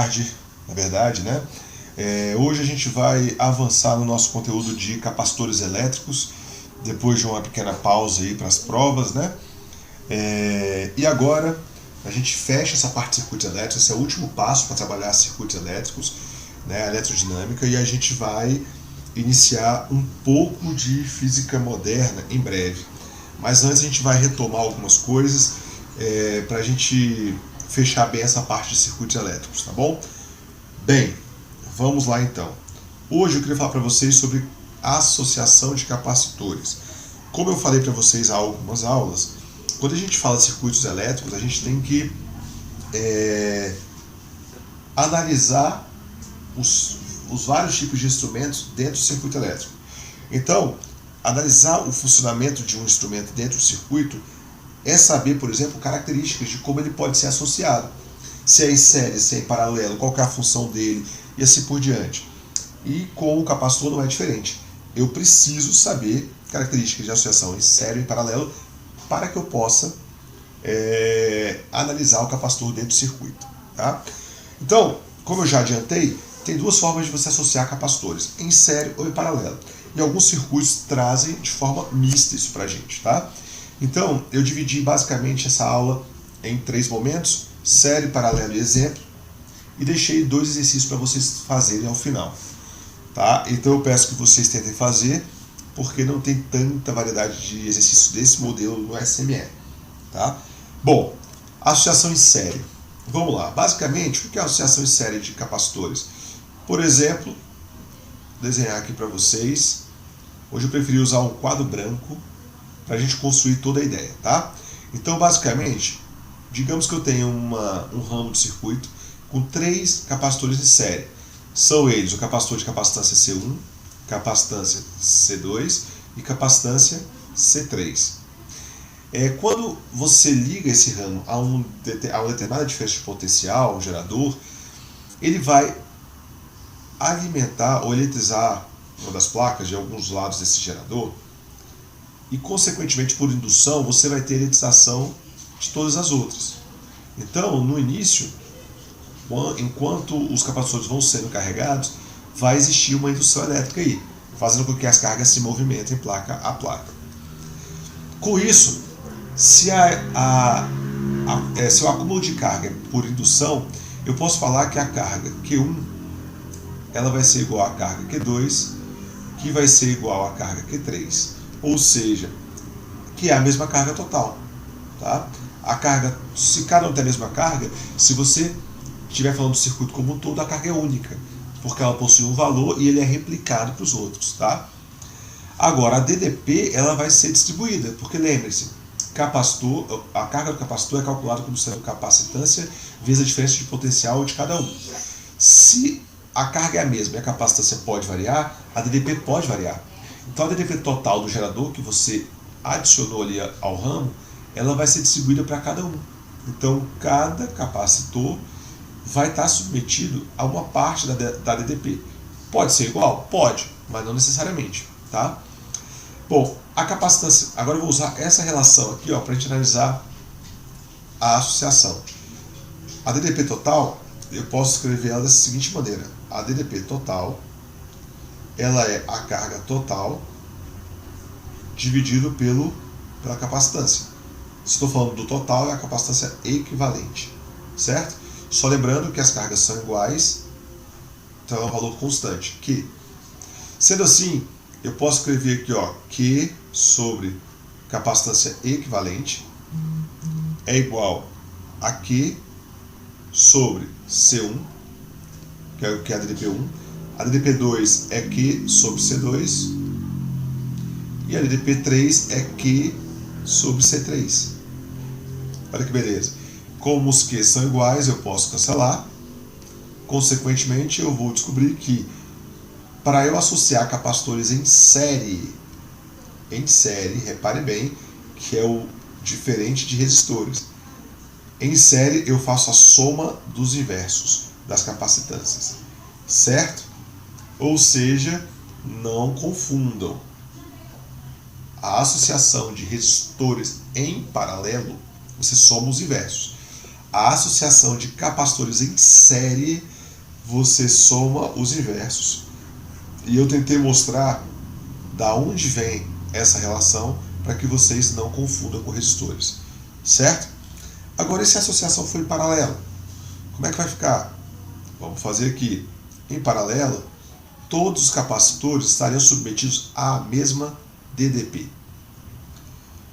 tarde, na verdade, né? Hoje a gente vai avançar no nosso conteúdo de capacitores elétricos, depois de uma pequena pausa aí para as provas, né? E agora a gente fecha essa parte de circuitos elétricos, esse é o último passo para trabalhar circuitos elétricos, né? A eletrodinâmica, e a gente vai iniciar um pouco de física moderna em breve. Mas antes a gente vai retomar algumas coisas para a gente fechar bem essa parte de circuitos elétricos, tá bom? Bem, vamos lá então. Hoje eu queria falar para vocês sobre a associação de capacitores. Como eu falei para vocês há algumas aulas, quando a gente fala de circuitos elétricos, a gente tem que analisar os vários tipos de instrumentos dentro do circuito elétrico. Então, analisar o funcionamento de um instrumento dentro do circuito é saber, por exemplo, características de como ele pode ser associado. Se é em série, se é em paralelo, qual que é a função dele e assim por diante. E com o capacitor não é diferente. Eu preciso saber características de associação em série e em paralelo para que eu possa analisar o capacitor dentro do circuito. Tá? Então, como eu já adiantei, tem duas formas de você associar capacitores, em série ou em paralelo. E alguns circuitos trazem de forma mista isso para a gente. Tá? Então, eu dividi basicamente essa aula em 3 momentos, série, paralelo e exemplo, e deixei 2 exercícios para vocês fazerem ao final. Tá? Então eu peço que vocês tentem fazer, porque não tem tanta variedade de exercícios desse modelo no SME. Tá? Bom, associação em série. Vamos lá. Basicamente, o que é a associação em série de capacitores? Por exemplo, vou desenhar aqui para vocês. Hoje eu preferi usar um quadro branco para a gente construir toda a ideia. Tá? Então, basicamente, digamos que eu tenho um ramo de circuito com 3 capacitores em série. São eles o capacitor de capacitância C1, capacitância C2 e capacitância C3. Quando você liga esse ramo a uma determinada diferença de potencial, um gerador, ele vai alimentar ou eletrizar uma das placas de alguns lados desse gerador e, consequentemente, por indução, você vai ter eletrização de todas as outras. Então, no início, enquanto os capacitores vão sendo carregados, vai existir uma indução elétrica aí, fazendo com que as cargas se movimentem placa a placa. Com isso, se o acúmulo de carga é por indução, eu posso falar que a carga Q1 ela vai ser igual à carga Q2, que vai ser igual à carga Q3, ou seja, que é a mesma carga total. Tá? A carga, se cada um tem a mesma carga, se você estiver falando do circuito como um todo, a carga é única, porque ela possui um valor e ele é replicado para os outros. Tá? Agora, a DDP ela vai ser distribuída, porque lembre-se, a carga do capacitor é calculada como sendo capacitância vezes a diferença de potencial de cada um. Se a carga é a mesma e a capacitância pode variar, a DDP pode variar. Então, a DDP total do gerador que você adicionou ali ao ramo, ela vai ser distribuída para cada um. Então, cada capacitor vai estar submetido a uma parte da DDP. Pode ser igual? Pode, mas não necessariamente. Tá? Bom, a capacitância, agora eu vou usar essa relação aqui para a gente analisar a associação. A DDP total, eu posso escrever ela dessa seguinte maneira. A DDP total, ela é a carga total dividido pela capacitância. Se estou falando do total, é a capacitância equivalente. Certo? Só lembrando que as cargas são iguais, então é um valor constante, Q. Sendo assim, eu posso escrever aqui, Q sobre capacitância equivalente é igual a Q sobre C1, que é a DDP1, a DDP2 é Q sobre C2 e a DDP3 é Q sobre C3. Olha que beleza. Como os Q são iguais, eu posso cancelar. Consequentemente, eu vou descobrir que para eu associar capacitores em série, repare bem que é o diferente de resistores. Em série, eu faço a soma dos inversos das capacitâncias, certo? Ou seja, não confundam. A associação de resistores em paralelo, você soma os inversos. A associação de capacitores em série, você soma os inversos. E eu tentei mostrar da onde vem essa relação para que vocês não confundam com resistores, certo? Agora, e se a associação for em paralelo? Como é que vai ficar? Vamos fazer aqui. Em paralelo, todos os capacitores estariam submetidos à mesma DDP.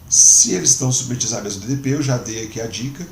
Se eles estão submetidos à mesma DDP, eu já dei aqui a dica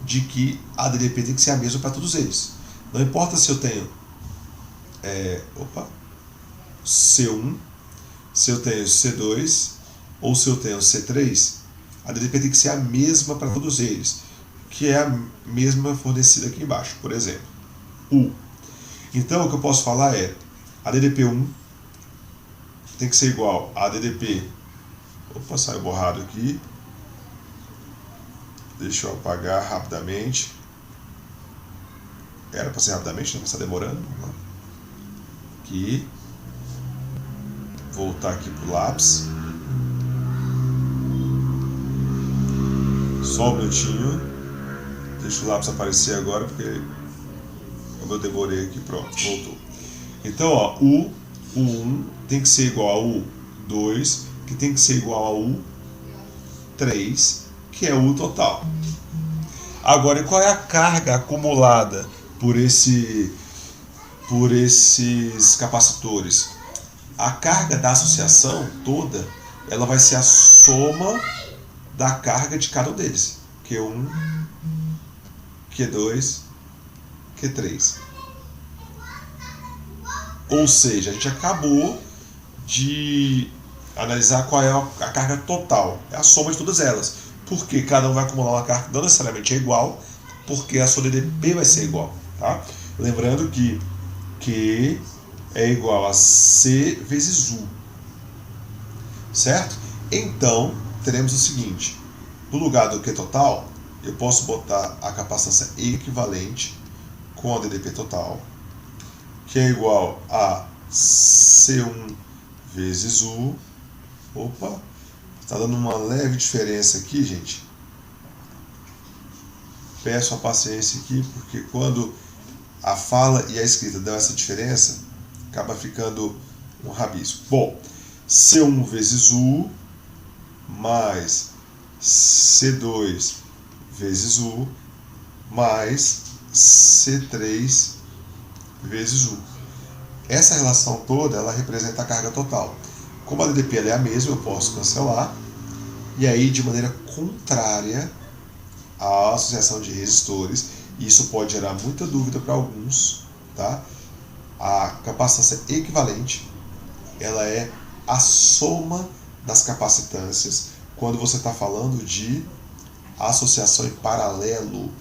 de que a DDP tem que ser a mesma para todos eles. Não importa se eu tenho C1, se eu tenho C2 ou se eu tenho C3, a DDP tem que ser a mesma para todos eles, que é a mesma fornecida aqui embaixo, por exemplo, U. Então o que eu posso falar é, a DDP1 tem que ser igual a DDP... Opa, saiu borrado aqui. Deixa eu apagar rapidamente. Era para ser rapidamente, não está demorando. Aqui. Voltar aqui para o lápis. Só um minutinho. Deixa o lápis aparecer agora, porque como eu demorei aqui, pronto, voltou. Então, ó, U1 tem que ser igual a U2, que tem que ser igual a U3, que é U total. Agora, e qual é a carga acumulada por esses capacitores? A carga da associação toda, ela vai ser a soma da carga de cada um deles. Q1, Q2, Q3. Ou seja, a gente acabou de analisar qual é a carga total. É a soma de todas elas. Porque cada um vai acumular uma carga não necessariamente é igual, porque a sua DDP vai ser igual. Tá? Lembrando que Q é igual a C vezes U. Certo? Então, teremos o seguinte. No lugar do Q total, eu posso botar a capacitância equivalente com a DDP total, que é igual a C1 vezes U. Opa, está dando uma leve diferença aqui, gente. Peço a paciência aqui, porque quando a fala e a escrita dão essa diferença, acaba ficando um rabisco. Bom, C1 vezes U mais C2 vezes U mais C3 vezes U. Essa relação toda, ela representa a carga total. Como a DDP ela é a mesma, eu posso cancelar. E aí, de maneira contrária à associação de resistores, isso pode gerar muita dúvida para alguns, tá? A capacitância equivalente, ela é a soma das capacitâncias quando você está falando de associação em paralelo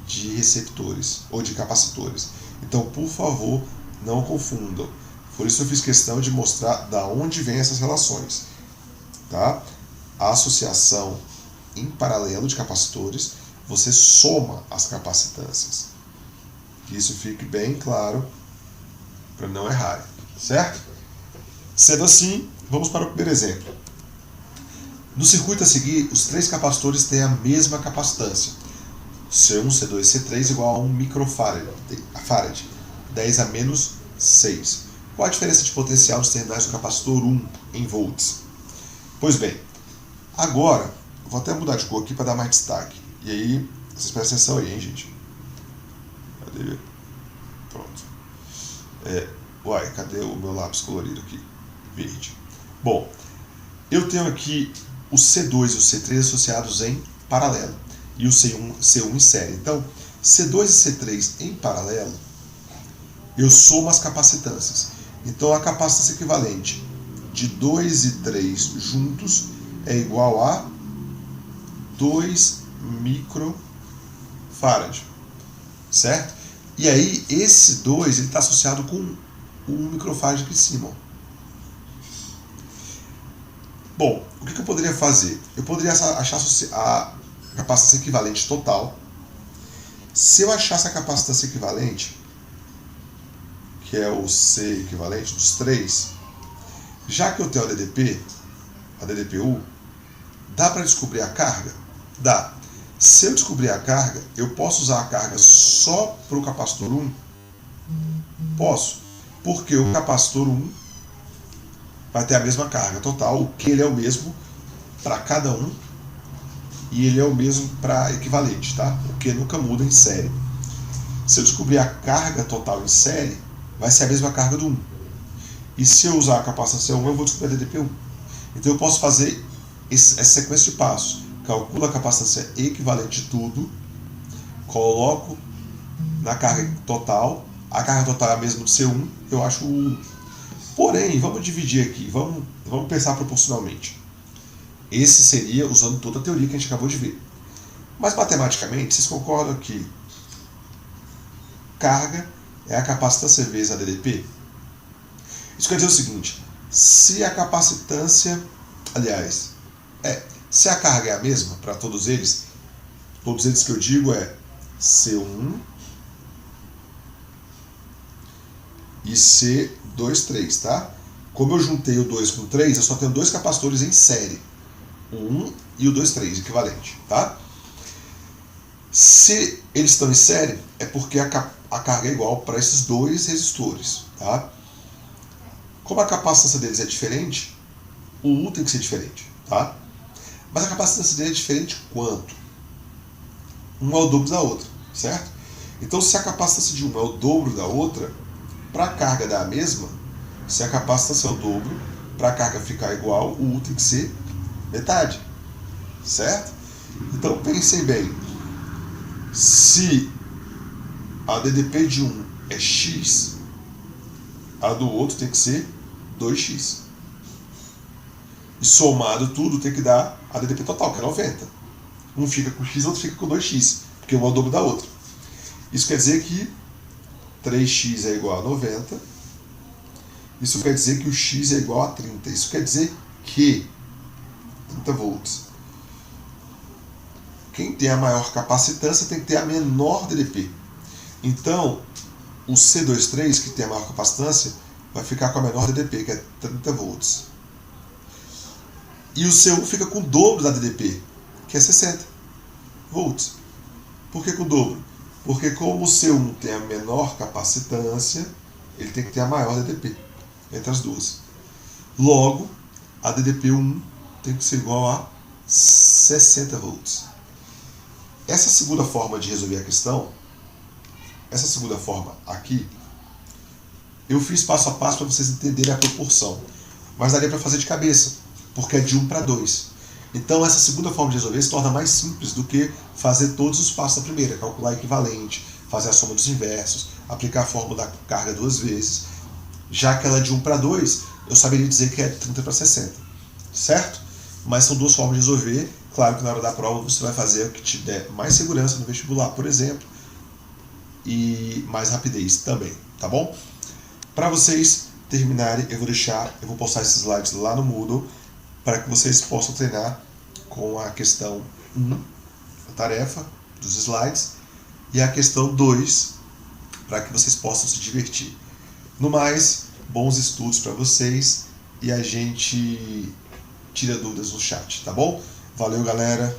de receptores ou de capacitores. Então, por favor, não confundam. Por isso eu fiz questão de mostrar da onde vêm essas relações. Tá? A associação em paralelo de capacitores, você soma as capacitâncias. Que isso fique bem claro para não errar. Certo? Sendo assim, vamos para o primeiro exemplo. No circuito a seguir, os três capacitores têm a mesma capacitância. C1, C2 e C3 igual a 1 microfarad, 10 a menos 6. Qual a diferença de potencial dos terminais do capacitor 1 em volts? Pois bem, agora, vou até mudar de cor aqui para dar mais destaque. E aí, vocês prestem atenção aí, hein, gente? Cadê? Pronto. Cadê o meu lápis colorido aqui? Verde. Bom, eu tenho aqui o C2 e o C3 associados em paralelo. E o C1 em série. Então, C2 e C3 em paralelo, eu somo as capacitâncias. Então, a capacitância equivalente de 2 e 3 juntos é igual a 2 microfarad. Certo? E aí, esse 2 está associado com 1 microfarad aqui em cima. Bom, o que eu poderia fazer? Eu poderia achar a capacitância equivalente total. Se eu achasse a capacitância equivalente, que é o C equivalente dos 3, já que eu tenho a DDPU, dá para descobrir a carga? Dá. Se eu descobrir a carga, eu posso usar a carga só para o capacitor 1? Posso, porque o capacitor 1 vai ter a mesma carga total, o Q ele é o mesmo para cada um e ele é o mesmo para equivalente, tá? O Q nunca muda em série. Se eu descobrir a carga total em série, vai ser a mesma carga do 1. E se eu usar a capacitância 1, eu vou descobrir a DDP1. Então eu posso fazer essa sequência de passos. Calculo a capacitância equivalente de tudo, coloco na carga total, a carga total é a mesma do C1, eu acho o 1. Porém, vamos dividir aqui, vamos pensar proporcionalmente. Esse seria usando toda a teoria que a gente acabou de ver. Mas matematicamente, vocês concordam que carga é a capacitância vezes a DDP? Isso quer dizer o seguinte, se a capacitância, se a carga é a mesma para todos eles que eu digo é C1 e C2, 3, tá? Como eu juntei o 2 com o 3, eu só tenho dois capacitores em série, o 1 e o 2, 3, equivalente, tá? Se eles estão em série, é porque a carga é igual para esses dois resistores, tá? Como a capacitância deles é diferente, o U tem que ser diferente, tá? Mas a capacitância dele é diferente quanto? Um é o dobro da outra, certo? Então, se a capacitância de uma é o dobro da outra, para a carga dar a mesma, se a capacitância é o dobro, para a carga ficar igual, o U tem que ser metade, certo? Então, pensem bem, se a DDP de um é X, a do outro tem que ser 2x. E somado tudo tem que dar a DDP total, que é 90. Um fica com x, outro fica com 2x, porque um é o dobro da outra. Isso quer dizer que 3x é igual a 90. Isso quer dizer que o x é igual a 30. Isso quer dizer que 30 volts. Quem tem a maior capacitância tem que ter a menor DDP. Então, o C23, que tem a maior capacitância, vai ficar com a menor DDP, que é 30 volts. E o C1 fica com o dobro da DDP, que é 60 volts. Por que com o dobro? Porque como o C1 tem a menor capacitância, ele tem que ter a maior DDP entre as duas. Logo, a DDP1 tem que ser igual a 60 volts. Essa segunda forma de resolver a questão, essa segunda forma aqui, eu fiz passo a passo para vocês entenderem a proporção. Mas daria para fazer de cabeça, porque é de 1 para 2. Então essa segunda forma de resolver se torna mais simples do que fazer todos os passos da primeira, calcular equivalente, fazer a soma dos inversos, aplicar a fórmula da carga duas vezes. Já que ela é de 1 para 2, eu saberia dizer que é 30 para 60, certo? Mas são duas formas de resolver. Claro que na hora da prova você vai fazer o que te der mais segurança no vestibular, por exemplo, e mais rapidez também, tá bom? Para vocês terminarem, eu vou postar esses slides lá no Moodle para que vocês possam treinar com a questão 1, a tarefa dos slides, e a questão 2, para que vocês possam se divertir. No mais, bons estudos para vocês e a gente tira dúvidas no chat, tá bom? Valeu, galera!